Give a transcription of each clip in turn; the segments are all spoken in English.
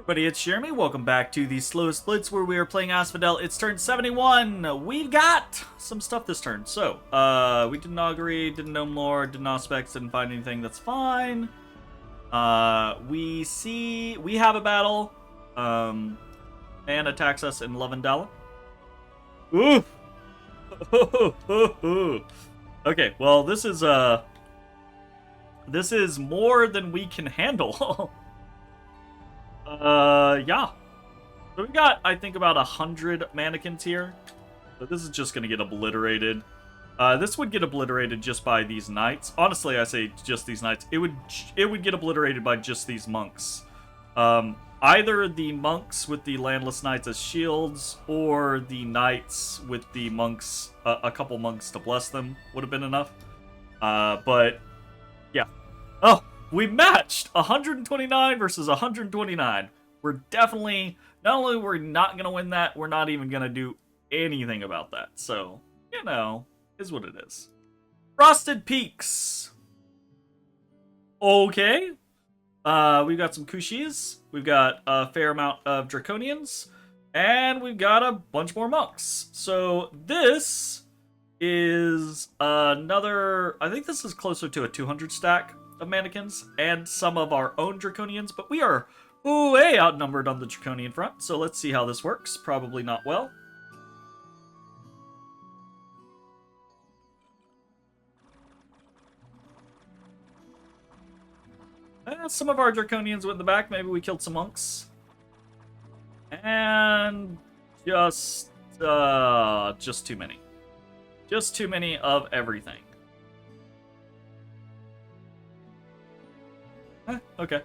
Everybody, it's Jeremy. Welcome back to the Slowest Blitz, where we are playing Asphodel. It's turn 71. We've got some stuff this turn. So, we didn't augury, didn't gnome lore, didn't auspex, didn't find anything. That's fine. We have a battle. Man attacks us in Lovendala. Ooh. Okay, well, this is more than we can handle. Yeah. So we got, I think, about 100 mannequins here. So this is just gonna get obliterated. This would get obliterated just by these knights. Honestly, I say just these knights. It would get obliterated by just these monks. Either the monks with the landless knights as shields, or the knights with the monks, a couple monks to bless them would have been enough. But, yeah. Oh! We matched 129 versus 129. We're definitely, not only we're not going to win that, we're not even going to do anything about that. So, you know, is what it is. Frosted Peaks. Okay. We've got some Kushis. We've got a fair amount of Draconians. And we've got a bunch more monks. So, this is another, I think this is closer to a 200 stack of mannequins and some of our own Draconians, but we are way outnumbered on the Draconian front, so let's see how this works. Probably not well. Some of our Draconians went in the back. Maybe we killed some monks. And just too many. Just too many of everything. Okay.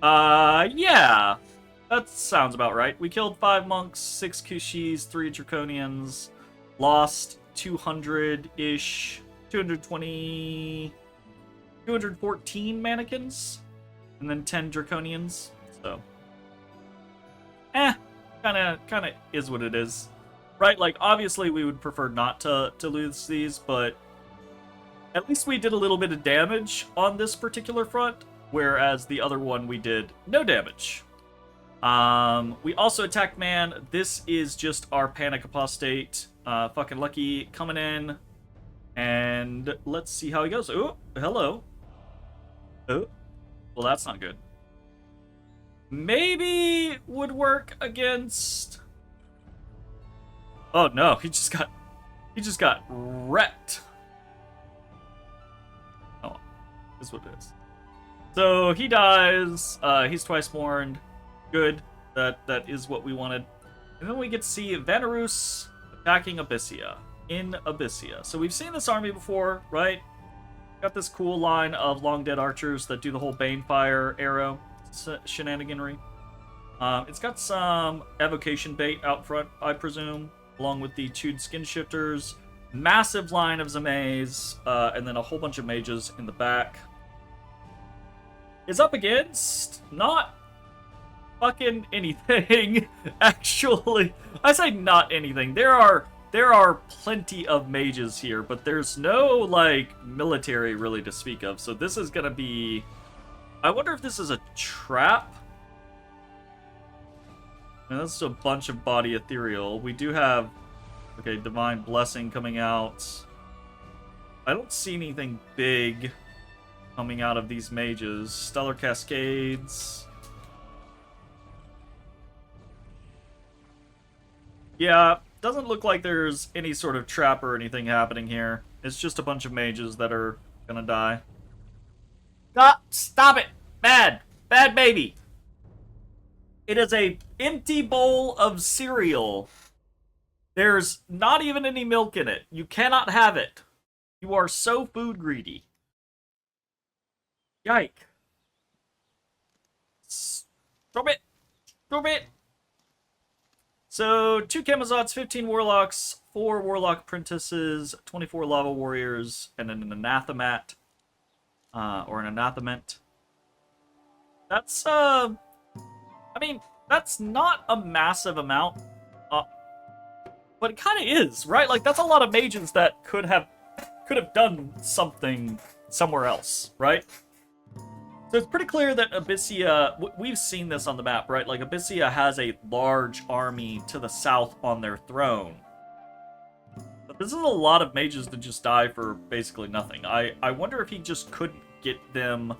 Yeah. That sounds about right. We killed 5 monks, 6 Kushis, 3 Draconians, lost 200-ish, 220, 214 mannequins, and then 10 Draconians, so. Kinda is what it is. Right, like, obviously we would prefer not to lose these, but at least we did a little bit of damage on this particular front. Whereas the other one we did no damage. We also attacked man. This is just our panic apostate. Fucking lucky coming in. And let's see how he goes. Oh, hello. Oh, well, that's not good. Maybe would work against. Oh no, he just got wrecked. Oh, this is what it is. So he dies. He's twice mourned. Good. That is what we wanted. And then we get to see Vanarus attacking Abysia in Abysia. So we've seen this army before, right? Got this cool line of long dead archers that do the whole Banefire arrow shenaniganry. It's got some evocation bait out front, I presume, along with the chewed skin shifters. Massive line of Zamays, and then a whole bunch of mages in the back. Is up against not fucking anything. Actually, I say not anything. There are plenty of mages here, but there's no like military really to speak of. So this is gonna be. I wonder if this is a trap. And that's a bunch of body ethereal. We do have divine blessing coming out. I don't see anything big coming out of these mages. Stellar Cascades. Yeah, doesn't look like there's any sort of trap or anything happening here. It's just a bunch of mages that are gonna die. Stop it! Bad! Bad baby! It is a empty bowl of cereal. There's not even any milk in it. You cannot have it. You are so food greedy. Yike. Stop it! Stop it! So, 2 Chemazots, 15 Warlocks, 4 Warlock Apprentices, 24 Lava Warriors, and then an Anathemat. Or an Anathement. That's, I mean, that's not a massive amount. But it kind of is, right? Like, that's a lot of mages that could have done something somewhere else, right? So it's pretty clear that Abysia, we've seen this on the map, right? Like, Abysia has a large army to the south on their throne. But this is a lot of mages to just die for basically nothing. I wonder if he just couldn't get them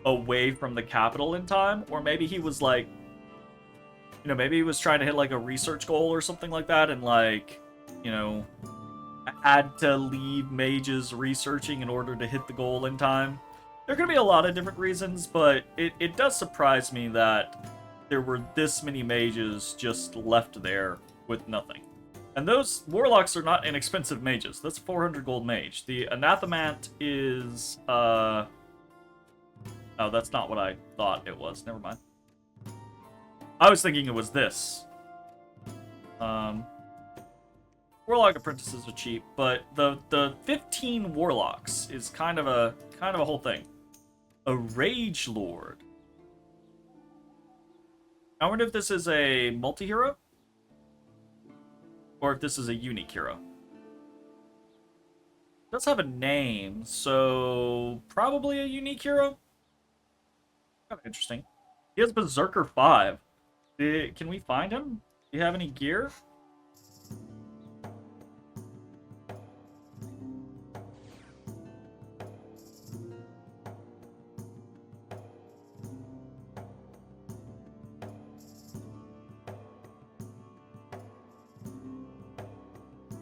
away from the capital in time, or maybe he was like, you know, maybe he was trying to hit like a research goal or something like that, and like, you know, had to leave mages researching in order to hit the goal in time. There could be a lot of different reasons, but it does surprise me that there were this many mages just left there with nothing. And those warlocks are not inexpensive mages. That's 400 gold mage. The anathemant is, oh, that's not what I thought it was. Never mind. I was thinking it was this. Warlock apprentices are cheap, but the 15 warlocks is kind of a whole thing. A Rage Lord. I wonder if this is a multi-hero? Or if this is a unique hero. It does have a name, so probably a unique hero? Kind of interesting. He has Berserker 5. Can we find him? Do you have any gear?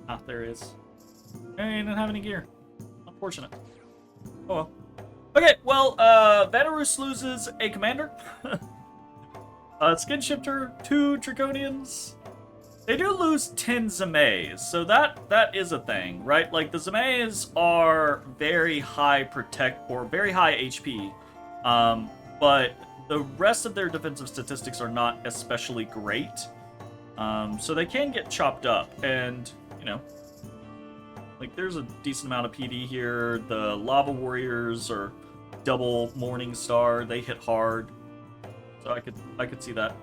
Ah, there is. Hey, he didn't have any gear. Unfortunate. Oh well. Okay, well, Vanarus loses a commander. Skin Shifter, 2 Draconians. They do lose 10 Zamays, so that is a thing, right? Like, the Zamays are very high protect, or very high HP, but the rest of their defensive statistics are not especially great. So they can get chopped up, and, you know, like, there's a decent amount of PD here. The Lava Warriors are double Morning Star. They hit hard. So I could see that.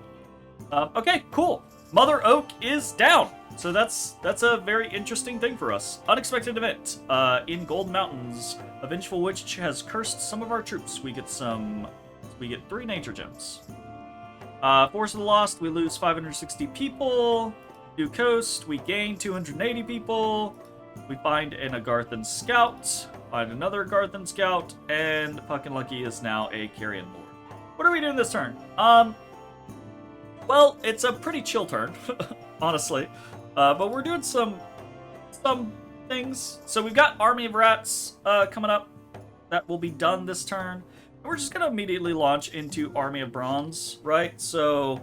Okay, cool. Mother Oak is down. So that's a very interesting thing for us. Unexpected event. In Golden Mountains, a vengeful witch has cursed some of our troops. We get 3 nature gems. Force of the Lost, we lose 560 people. New Coast, we gain 280 people. We find an Agarthan scout, find another Agarthan scout, and fucking Lucky is now a Carrion lord. What are we doing this turn? Well, it's a pretty chill turn, honestly. But we're doing some things. So we've got Army of Rats coming up. That will be done this turn. We're just gonna immediately launch into Army of Bronze, right? So,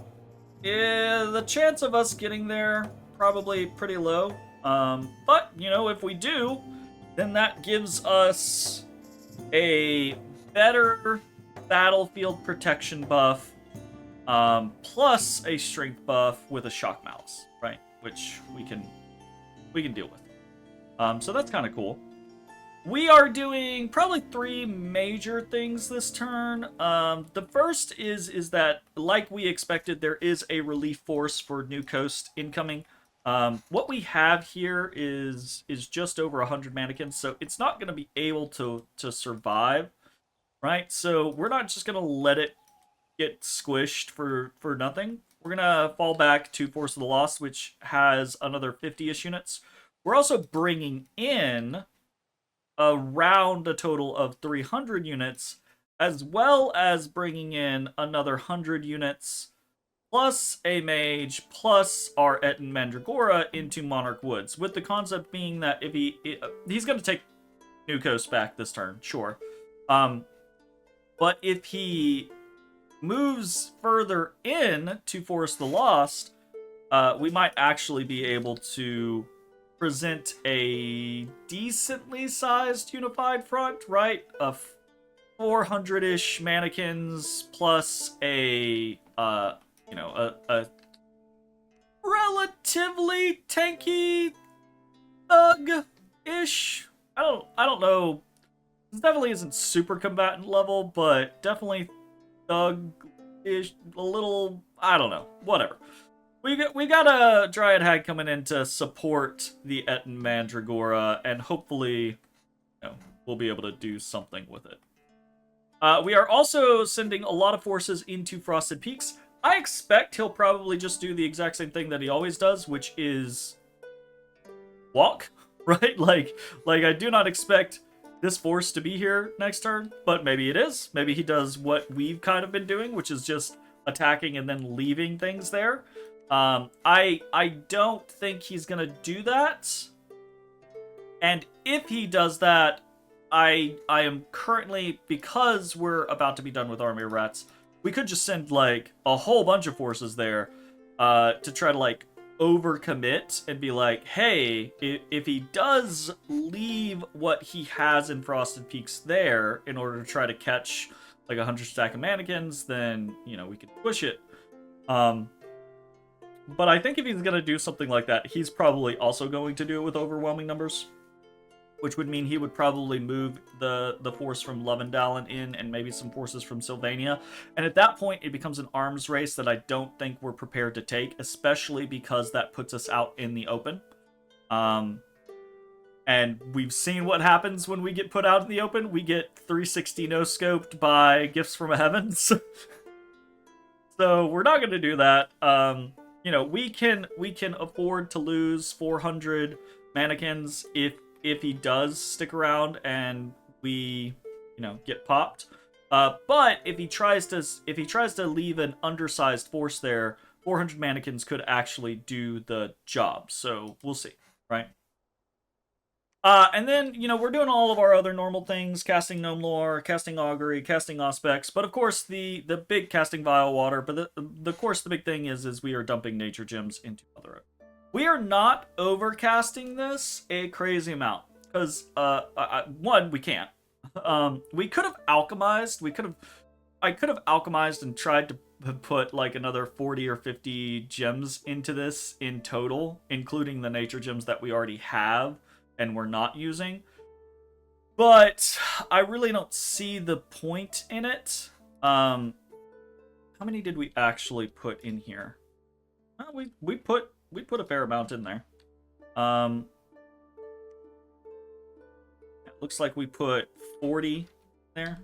the chance of us getting there, probably pretty low. But, you know, if we do, then that gives us a better battlefield protection buff, plus a strength buff with a shock malice, right? Which we can deal with. So that's kind of cool. We are doing probably 3 major things this turn. The first is that, like we expected, there is a relief force for New Coast incoming. What we have here is just over 100 mannequins, so it's not going to be able to survive, right? So we're not just going to let it get squished for nothing. We're going to fall back to Force of the Lost, which has another 50-ish units. We're also bringing in around a total of 300 units, as well as bringing in another 100 units, plus a mage, plus our Etten Mandragora into Monarch Woods, with the concept being that if he's going to take New Coast back this turn, sure. But if he moves further in to Forest the Lost, we might actually be able to present a decently sized unified front, right? Of 400-ish mannequins plus a relatively tanky thug-ish. I don't know. This definitely isn't super combatant level, but definitely thug-ish, a little, I don't know, whatever. We got a Dryad Hag coming in to support the Etten Mandragora, and hopefully, we'll be able to do something with it. We are also sending a lot of forces into Frosted Peaks. I expect he'll probably just do the exact same thing that he always does, which is walk, right? Like I do not expect this force to be here next turn, but maybe it is. Maybe he does what we've kind of been doing, which is just attacking and then leaving things there. I don't think he's gonna do that. And if he does that, I am currently, because we're about to be done with Army of Rats, we could just send like a whole bunch of forces there to try to like overcommit and be like, hey, if he does leave what he has in Frosted Peaks there in order to try to catch like 100 stack of mannequins, then, you know, we could push it. But I think if he's going to do something like that, he's probably also going to do it with overwhelming numbers, which would mean he would probably move the force from Lovendalen in and maybe some forces from Sylvania. And at that point, it becomes an arms race that I don't think we're prepared to take, especially because that puts us out in the open. And we've seen what happens when we get put out in the open. We get 360 no-scoped by Gifts from Heavens. So we're not going to do that. You know, we can afford to lose 400 mannequins if he does stick around and we, you know, get popped. But if he tries to leave an undersized force there, 400 mannequins could actually do the job. So we'll see, right? And then, you know, we're doing all of our other normal things, casting Gnome Lore, casting Augury, casting Auspex, but of course the big casting Vile Water, but of course the big thing is we are dumping Nature Gems into Mother Oak. We are not overcasting this a crazy amount, because, one, we can't. We could have alchemized, I could have alchemized and tried to put like another 40 or 50 gems into this in total, including the Nature Gems that we already have and we're not using. But I really don't see the point in it. How many did we actually put in here? Well, we put a fair amount in there. It looks like we put 40 there.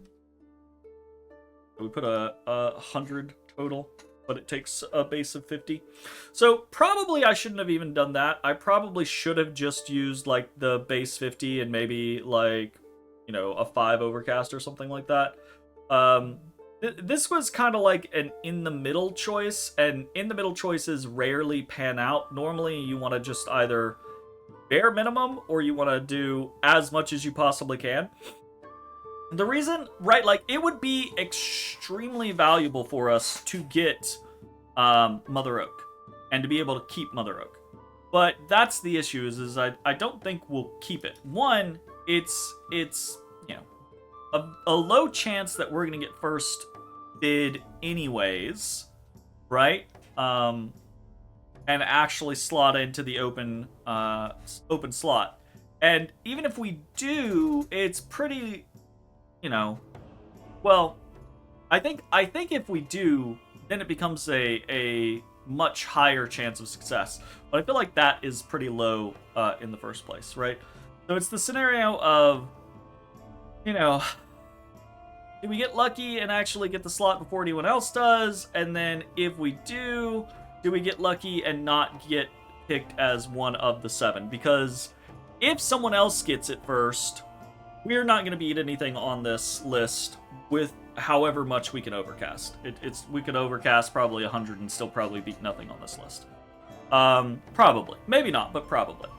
We put a 100 total, but it takes a base of 50. So probably I shouldn't have even done that. I probably should have just used like the base 50 and maybe like, you know, a 5 overcast or something like that. This was kind of like an in-the-middle choice, and in-the-middle choices rarely pan out. Normally you want to just either bare minimum or you want to do as much as you possibly can. The reason, right, like, it would be extremely valuable for us to get Mother Oak and to be able to keep Mother Oak. But that's the issue, is I don't think we'll keep it. One, it's you know, a low chance that we're going to get first bid anyways, right? And actually slot into the open slot. And even if we do, it's pretty... You know, well, I think if we do, then it becomes a much higher chance of success. But I feel like that is pretty low in the first place, right? So it's the scenario of, you know, do we get lucky and actually get the slot before anyone else does? And then if we do we get lucky and not get picked as one of the 7? Because if someone else gets it first, we're not going to beat anything on this list with however much we can overcast. We could overcast probably 100 and still probably beat nothing on this list. Probably. Maybe not, but probably.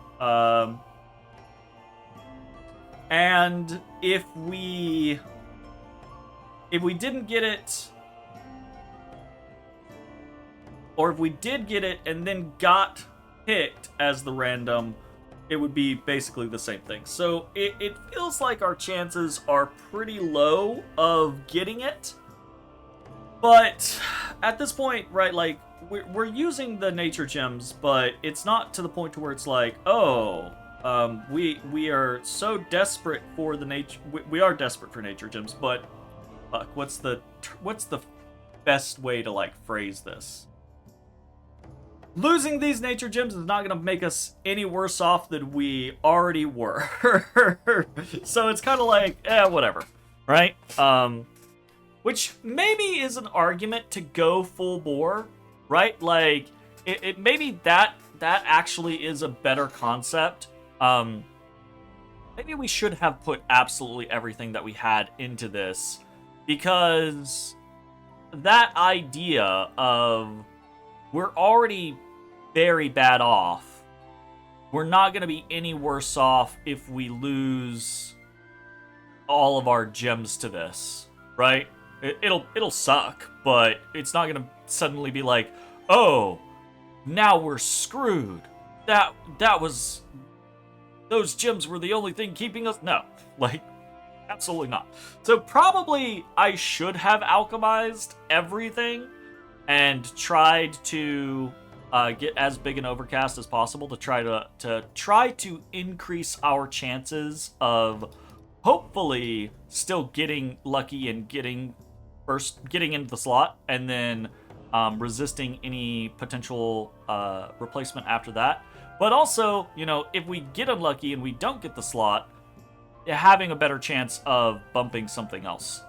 And if we didn't get it, or if we did get it and then got picked as the random, it would be basically the same thing. So it feels like our chances are pretty low of getting it. But at this point, right, like, we're using the nature gems, but it's not to the point to where it's like, oh, we are so desperate for the nature... We are desperate for nature gems, but fuck, what's the best way to, like, phrase this? Losing these nature gems is not going to make us any worse off than we already were. So it's kind of like, whatever, right? which maybe is an argument to go full bore, right? Like, it maybe that actually is a better concept. Maybe we should have put absolutely everything that we had into this, because that idea of we're already very bad off, we're not going to be any worse off if we lose all of our gems to this, right? It'll suck, but it's not going to suddenly be like, oh, now we're screwed. That was... Those gems were the only thing keeping us... No, like, absolutely not. So probably I should have alchemized everything and tried to get as big an overcast as possible to try to increase our chances of hopefully still getting lucky and getting into the slot, and then resisting any potential replacement after that. But also, you know, if we get unlucky and we don't get the slot, having a better chance of bumping something else.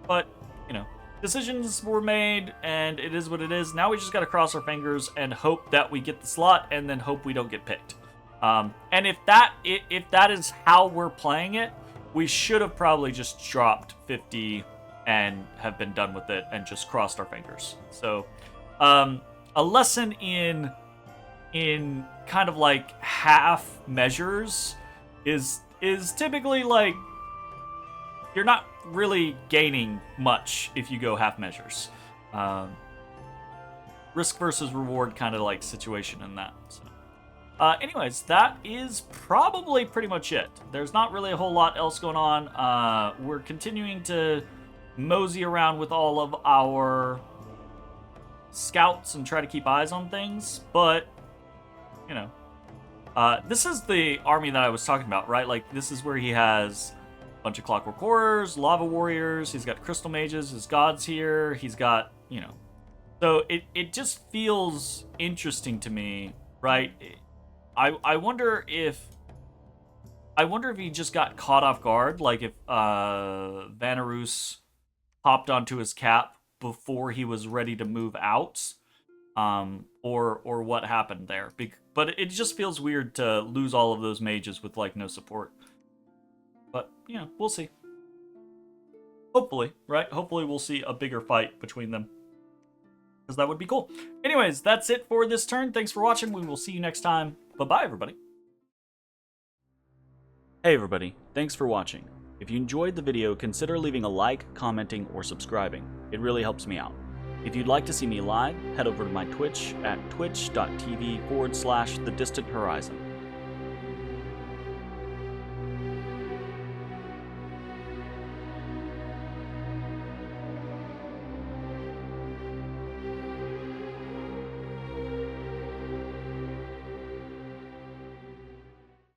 But, you know, decisions were made, and it is what it is. Now we just gotta cross our fingers and hope that we get the slot, and then hope we don't get picked. And if that is how we're playing it, we should have probably just dropped 50 and have been done with it and just crossed our fingers. So, a lesson in kind of like half measures is typically like you're not really gaining much if you go half measures. Risk versus reward kind of like situation in that. So. Anyways, that is probably pretty much it. There's not really a whole lot else going on. We're continuing to mosey around with all of our scouts and try to keep eyes on things, but you know, this is the army that I was talking about, right? Like, this is where he has a bunch of clockwork horrors, lava warriors, he's got crystal mages, his gods here, he's got, you know, so it just feels interesting to me, right? I wonder if he just got caught off guard, like if Vanarus hopped onto his cap before he was ready to move out, or what happened there. But it just feels weird to lose all of those mages with like no support. But you know, we'll see. Hopefully, right? Hopefully we'll see a bigger fight between them, because that would be cool. Anyways, that's it for this turn. Thanks for watching. We will see you next time. Bye-bye, everybody. Hey, everybody. Thanks for watching. If you enjoyed the video, consider leaving a like, commenting, or subscribing. It really helps me out. If you'd like to see me live, head over to my Twitch at twitch.tv/thedistanthorizon.